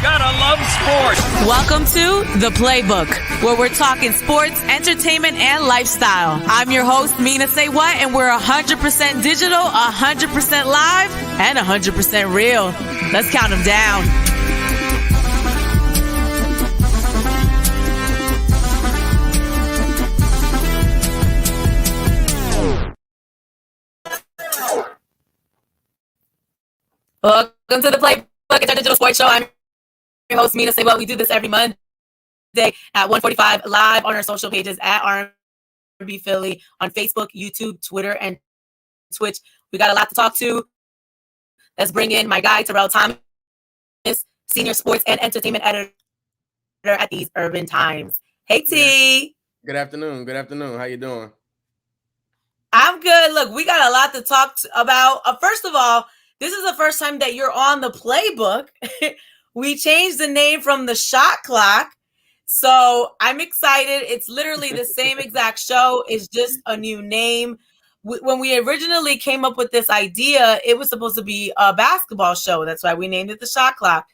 Gotta love sports. Welcome to The Playbook, where we're talking sports, entertainment, and lifestyle. I'm your host, Mina SayWhat, and we're 100% digital, 100% live, and 100% real. Let's count them down. Welcome to The Playbook. It's our digital sports show. I'm your host, Mina SayWhat. We do this every Monday at 1:45 live on our social pages at R&B Philly on Facebook, YouTube, Twitter, and Twitch. We got a lot to talk to. Let's bring in my guy, Terrell Thomas, senior sports and entertainment editor at These Urban Times. Hey, T. Good afternoon. Good afternoon. How you doing? I'm good. Look, we got a lot to talk about. First of all, this is the first time that you're on The Playbook. We changed the name from The Shot Clock. So I'm excited. It's literally the same exact show. It's just a new name. When we originally came up with this idea, it was supposed to be a basketball show. That's why we named it The Shot Clock.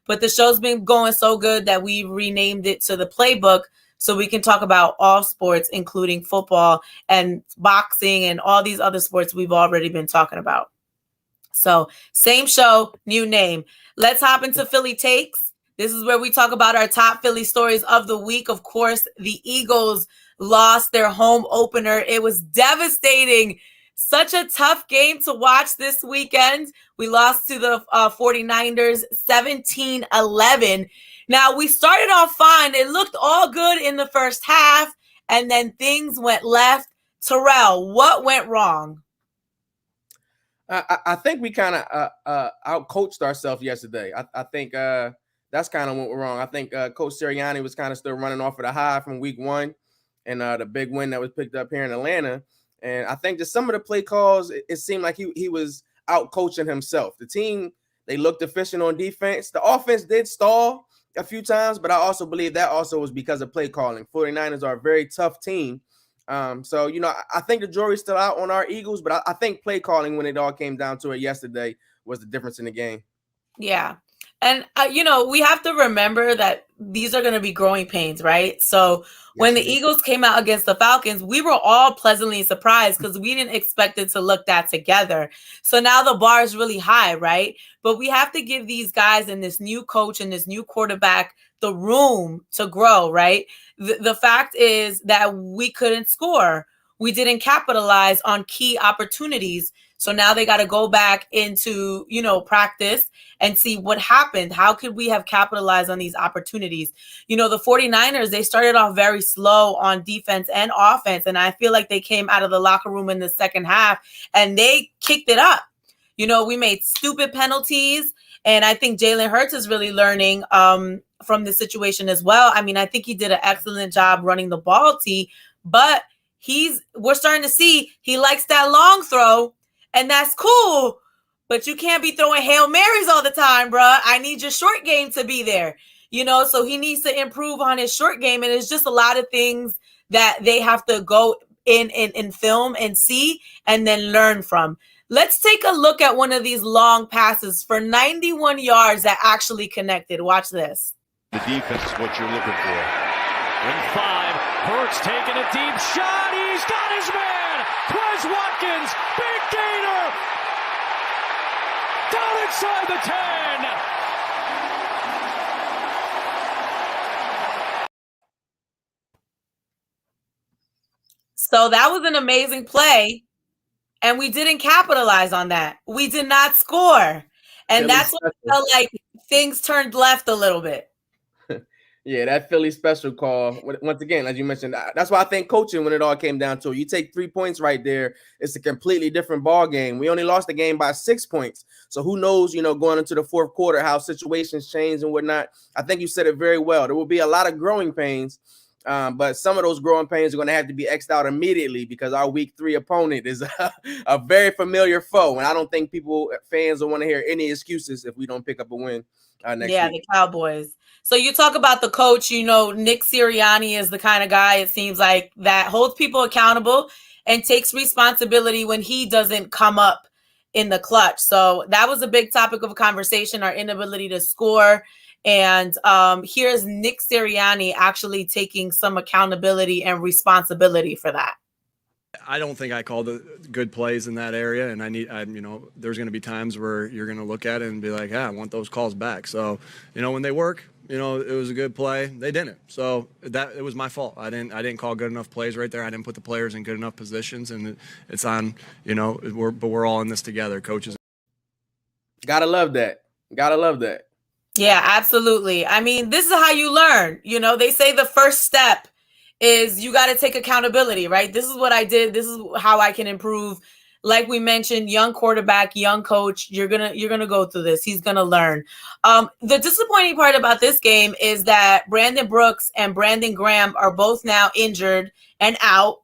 But the show's been going so good that we renamed it to The Playbook so we can talk about all sports, including football and boxing and all these other sports we've already been talking about. So same show, new name. Let's hop into Philly Takes. This is where we talk about our top Philly stories of the week. Of course, the Eagles lost their home opener. It was devastating. Such a tough game to watch this weekend. We lost to the 49ers 17-11. Now, we started off fine. It looked all good in the first half, and then things went left. Terrell, what went wrong? I think we kind of outcoached ourselves yesterday. I think that's kind of what went wrong. I think Coach Sirianni was kind of still running off of the high from week one and the big win that was picked up here in Atlanta. And I think just some of the play calls, it seemed like he was out coaching himself. The team, they looked efficient on defense. The offense did stall a few times, but I also believe that also was because of play calling. 49ers are a very tough team. So, I think the jury's still out on our Eagles, but I think play calling when it all came down to it yesterday was the difference in the game. Yeah. And, we have to remember that these are going to be growing pains, right? So when the Eagles came out against the Falcons, we were all pleasantly surprised because we didn't expect it to look that together. So now the bar is really high, right? But we have to give these guys and this new coach and this new quarterback the room to grow, right? The fact is that we couldn't score. We didn't capitalize on key opportunities. So now they got to go back into, practice and see what happened. How could we have capitalized on these opportunities? The 49ers, they started off very slow on defense and offense. And I feel like they came out of the locker room in the second half and they kicked it up. We made stupid penalties. And I think Jalen Hurts is really learning from the situation as well. I mean, I think he did an excellent job running the ball, but we're starting to see he likes that long throw, and that's cool, but you can't be throwing Hail Marys all the time, bruh. I need your short game to be there, so he needs to improve on his short game, and it's just a lot of things that they have to go in film and see and then learn from. Let's take a look at one of these long passes for 91 yards that actually connected. Watch this. The defense is what you're looking for. In 5, Hurts taking a deep shot. He's got his man. Quez Watkins, big gainer. Down inside the 10. So that was an amazing play, and we didn't capitalize on that. We did not score, and that's what I felt like things turned left a little bit. Yeah, that Philly special call, once again, as you mentioned, that's why I think coaching, when it all came down to it, you take 3 points right there, it's a completely different ball game. We only lost the game by 6 points. So who knows, going into the fourth quarter, how situations change and whatnot. I think you said it very well. There will be a lot of growing pains, but some of those growing pains are going to have to be X'd out immediately because our week 3 opponent is a very familiar foe. And I don't think fans will want to hear any excuses if we don't pick up a win next week. The Cowboys. So you talk about the coach, Nick Sirianni is the kind of guy, it seems like, that holds people accountable and takes responsibility when he doesn't come up in the clutch. So that was a big topic of conversation, our inability to score. And here's Nick Sirianni actually taking some accountability and responsibility for that. I don't think I called the good plays in that area, and there's going to be times where you're going to look at it and be like, I want those calls back. So, when they work, it was a good play. They didn't. So it was my fault. I didn't call good enough plays right there. I didn't put the players in good enough positions, and it's on, we're all in this together, coaches. Gotta love that. Yeah, absolutely. I mean, this is how you learn. They say the first step is you got to take accountability, right? This is what I did. This is how I can improve. Like we mentioned, young quarterback, young coach, you're going to go through this. He's going to learn. The disappointing part about this game is that Brandon Brooks and Brandon Graham are both now injured and out.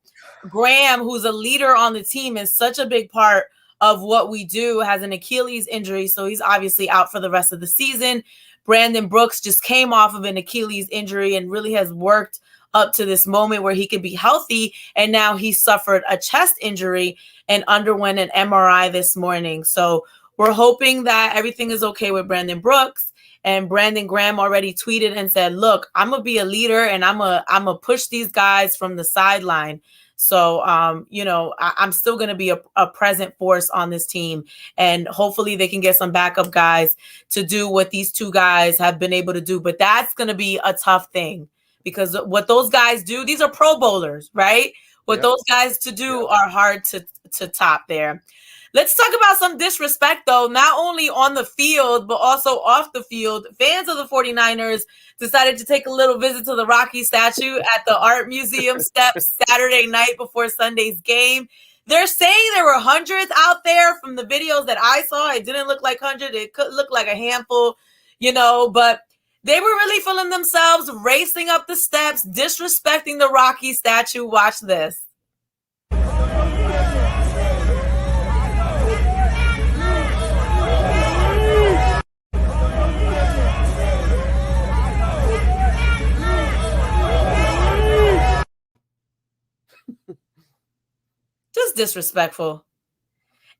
Graham, who's a leader on the team, is such a big part of what we do, has an Achilles injury, so he's obviously out for the rest of the season. Brandon Brooks just came off of an Achilles injury and really has worked up to this moment where he could be healthy, and now he suffered a chest injury and underwent an MRI this morning. So we're hoping that everything is okay with Brandon Brooks. And Brandon Graham already tweeted and said, look, I'm going to be a leader, and I'm going to push these guys from the sideline. So, I'm still going to be a present force on this team, and hopefully they can get some backup guys to do what these two guys have been able to do. But that's going to be a tough thing, because what those guys do, these are Pro Bowlers, right? What those guys to do are hard to top there. Let's talk about some disrespect, though, not only on the field, but also off the field. Fans of the 49ers decided to take a little visit to the Rocky statue at the Art Museum steps Saturday night before Sunday's game. They're saying there were hundreds out there. From the videos that I saw, it didn't look like hundreds. It could look like a handful, but they were really feeling themselves, racing up the steps, disrespecting the Rocky statue. Watch this. Just disrespectful.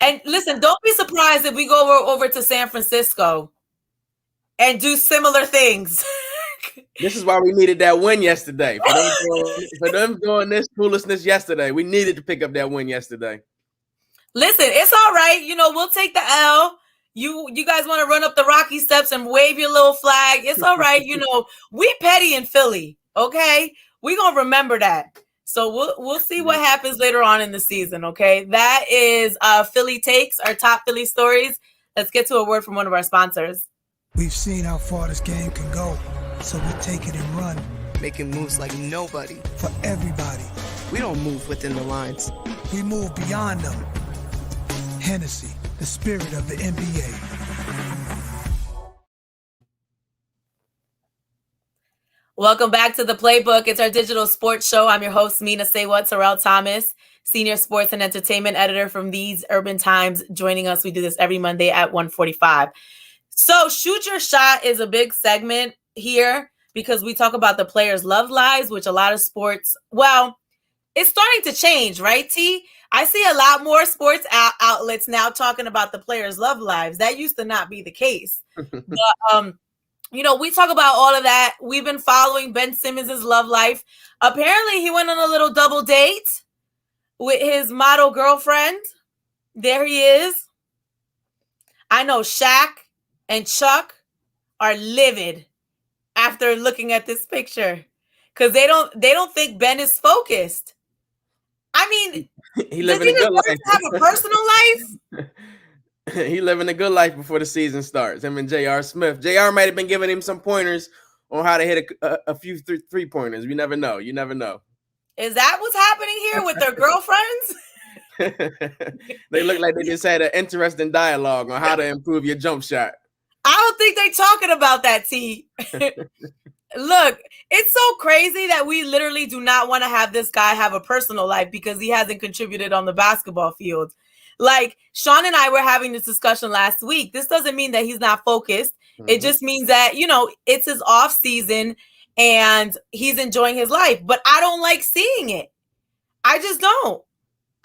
And listen, don't be surprised if we go over to San Francisco and do similar things. This is why we needed that win yesterday. For them doing this foolishness yesterday, we needed to pick up that win yesterday. Listen, it's all right. We'll take the L. You guys want to run up the Rocky steps and wave your little flag. It's all right. We petty in Philly. Okay. We're going to remember that. So we'll see what happens later on in the season. Okay. That is Philly Takes, our top Philly stories. Let's get to a word from one of our sponsors. We've seen how far this game can go, so we take it and run. Making moves like nobody. For everybody. We don't move within the lines. We move beyond them. Hennessy, the spirit of the NBA. Welcome back to the Playbook. It's our digital sports show. I'm your host, Mina SayWhat, Terrell Thomas, senior sports and entertainment editor from These Urban Times, joining us. We do this every Monday at 1:45. So Shoot Your Shot is a big segment here because we talk about the players' love lives, which a lot of sports, it's starting to change, right, T? I see a lot more sports outlets now talking about the players' love lives. That used to not be the case. But, we talk about all of that. We've been following Ben Simmons' love life. Apparently, he went on a little double date with his model girlfriend. There he is. I know Shaq and Chuck are livid after looking at this picture because they don't think Ben is focused. I mean, he living a good life. Have a personal life. He living a good life before the season starts. Him and J.R. Smith. J.R. might have been giving him some pointers on how to hit a few three-pointers. You never know. Is that what's happening here with their girlfriends? They look like they just had an interesting dialogue on how to improve your jump shot. I don't think they're talking about that, T. Look, it's so crazy that we literally do not want to have this guy have a personal life because he hasn't contributed on the basketball field. Like Sean and I were having this discussion last week. This doesn't mean that he's not focused. Mm-hmm. It just means that, it's his off season and he's enjoying his life. But I don't like seeing it. I just don't.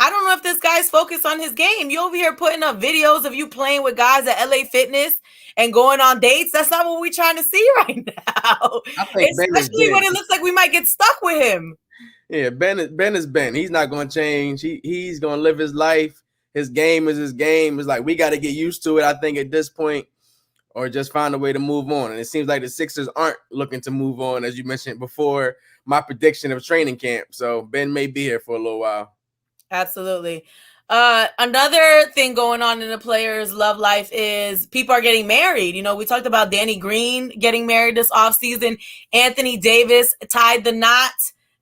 I don't know if this guy's focused on his game. You over here putting up videos of you playing with guys at LA Fitness and going on dates. That's not what we're trying to see right now. I think Especially when it looks like we might get stuck with him. Yeah, Ben is Ben. He's not going to change. He's going to live his life. His game is his game. It's like we got to get used to it, I think, at this point, or just find a way to move on. And it seems like the Sixers aren't looking to move on, as you mentioned before, my prediction of training camp. So Ben may be here for a little while. Absolutely. Another thing going on in the players' love life is people are getting married. You know, we talked about Danny Green getting married this offseason. Anthony Davis tied the knot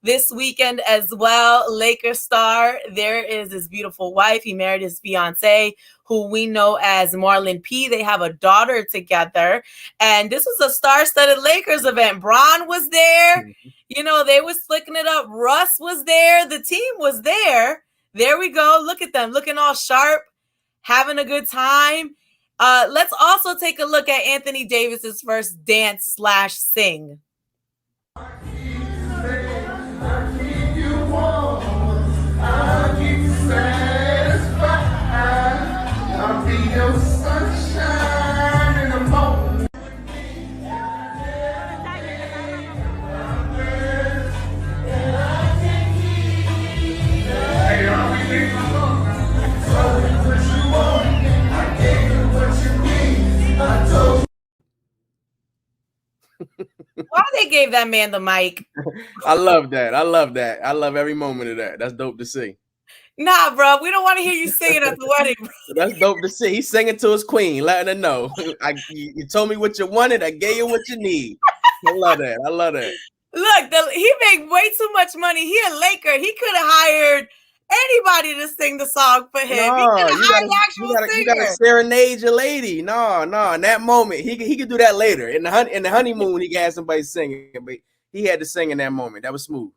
this weekend as well. Lakers star, there is his beautiful wife. He married his fiance, who we know as Marlon P. They have a daughter together. And this was a star-studded Lakers event. Bron was there. You know, they was flicking it up. Russ was there. The team was there. There we go. Look at them looking all sharp, having a good time. Let's also take a look at Anthony Davis's first dance/sing. Why they gave that man the mic? I love that. I love every moment of that. That's dope to see. Nah, bro, we don't want to hear you singing at the wedding, bro. That's dope to see. He's singing to his queen, letting her know. You told me what you wanted. I gave you what you need. I love that. Look, he made way too much money. He a Laker. He could have hired anybody to sing the song for him. No, you gotta serenade your lady. No. In that moment, he could do that later. In the honeymoon, he got somebody singing, but he had to sing in that moment. That was smooth.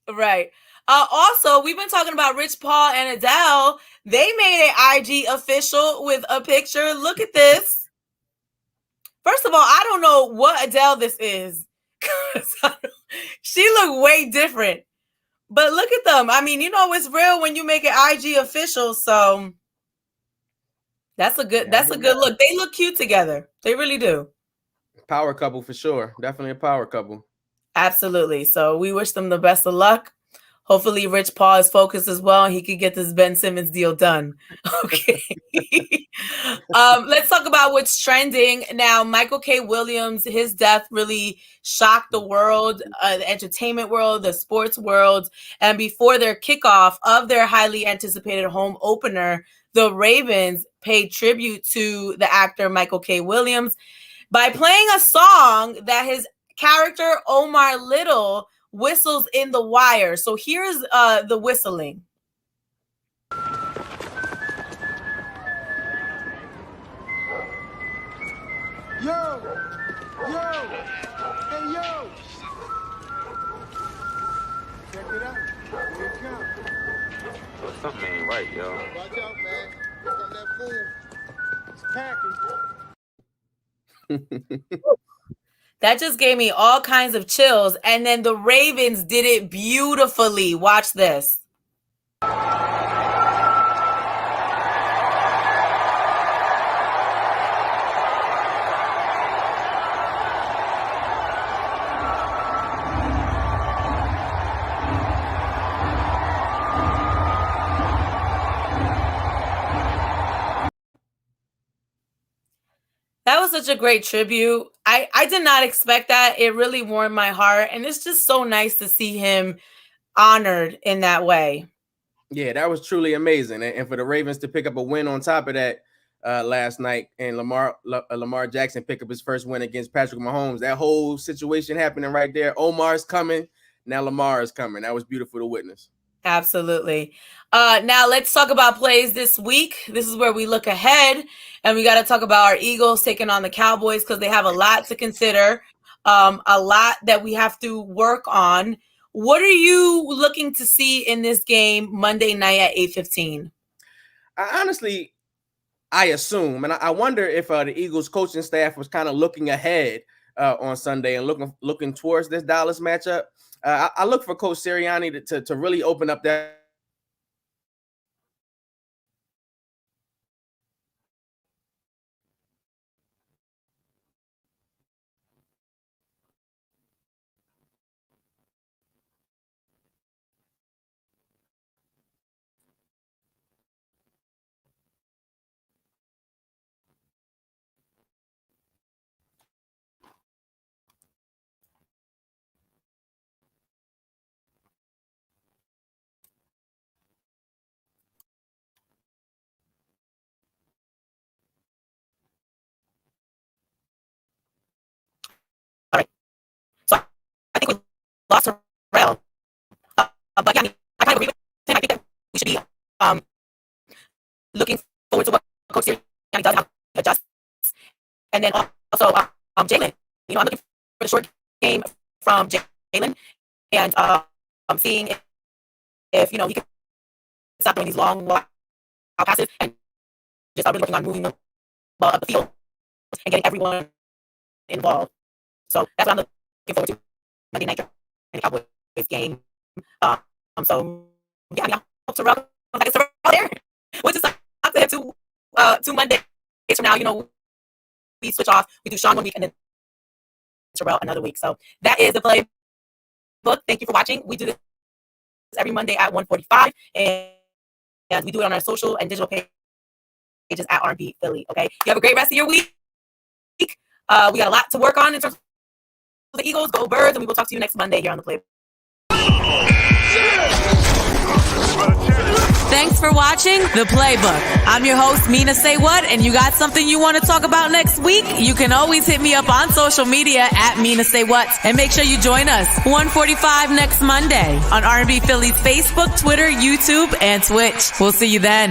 Right. Also, we've been talking about Rich Paul and Adele. They made an IG official with a picture. Look at this. First of all, I don't know what Adele this is. She looked way different. But look at them. I mean, you know it's real when you make an IG official. So that's a good look. They look cute together. They really do. Power couple for sure. Definitely a power couple. Absolutely. So we wish them the best of luck. Hopefully Rich Paul is focused as well and he could get this Ben Simmons deal done. Okay. Let's talk about what's trending. Now, Michael K. Williams, his death really shocked the world, the entertainment world, the sports world. And before their kickoff of their highly anticipated home opener, the Ravens paid tribute to the actor Michael K. Williams by playing a song that his character Omar Little whistles in The Wire. So here's the whistling. Yo! Hey, yo! Check it out. Here it comes. Something ain't right, yo. Watch out, man. Here come that fool. It's packing. That just gave me all kinds of chills. And then the Ravens did it beautifully. Watch this. That was such a great tribute. I did not expect that. It really warmed my heart. And it's just so nice to see him honored in that way. Yeah, that was truly amazing. And for the Ravens to pick up a win on top of that last night, and Lamar Jackson pick up his first win against Patrick Mahomes, that whole situation happening right there. Omar's coming. Now Lamar is coming. That was beautiful to witness. Absolutely. Now let's talk about plays this week. This is where we look ahead, and we got to talk about our Eagles taking on the Cowboys because they have a lot to consider, a lot that we have to work on. What are you looking to see in this game Monday night at 8:15? I assume, and I wonder if the Eagles coaching staff was kind of looking ahead on Sunday and looking towards this Dallas matchup. I look for Coach Sirianni to really open up that lost Terrell. But yeah, I mean, I kind of agree with him. I think that we should be looking forward to what Coach Sirianni does, how he adjusts. And then also Jalen. You know, I'm looking for the short game from Jalen, and seeing if you know he can stop doing these long wild passes and just really working on moving the ball up the field and getting everyone involved. So that's what I'm looking forward to Monday night in the Cowboys game. So yeah, I mean, I hope Terrell comes back as Terrell there, which is up to him two Mondays from now. You know, we switch off. We do Sean one week and then Terrell another week. So that is the playbook. Thank you for watching. We do this every Monday at 1:45, and we do it on our social and digital pages at R&B Philly. Okay, you have a great rest of your week. We got a lot to work on in terms of the Eagles. Go Birds, and we will talk to you next Monday here on the Playbook. Thanks for watching The Playbook. I'm your host, Mina SayWhat, and you got something you want to talk about next week? You can always hit me up on social media at Mina SayWhat, and make sure you join us 1:45 next Monday on R&B Philly's Facebook, Twitter, YouTube, and Twitch. We'll see you then.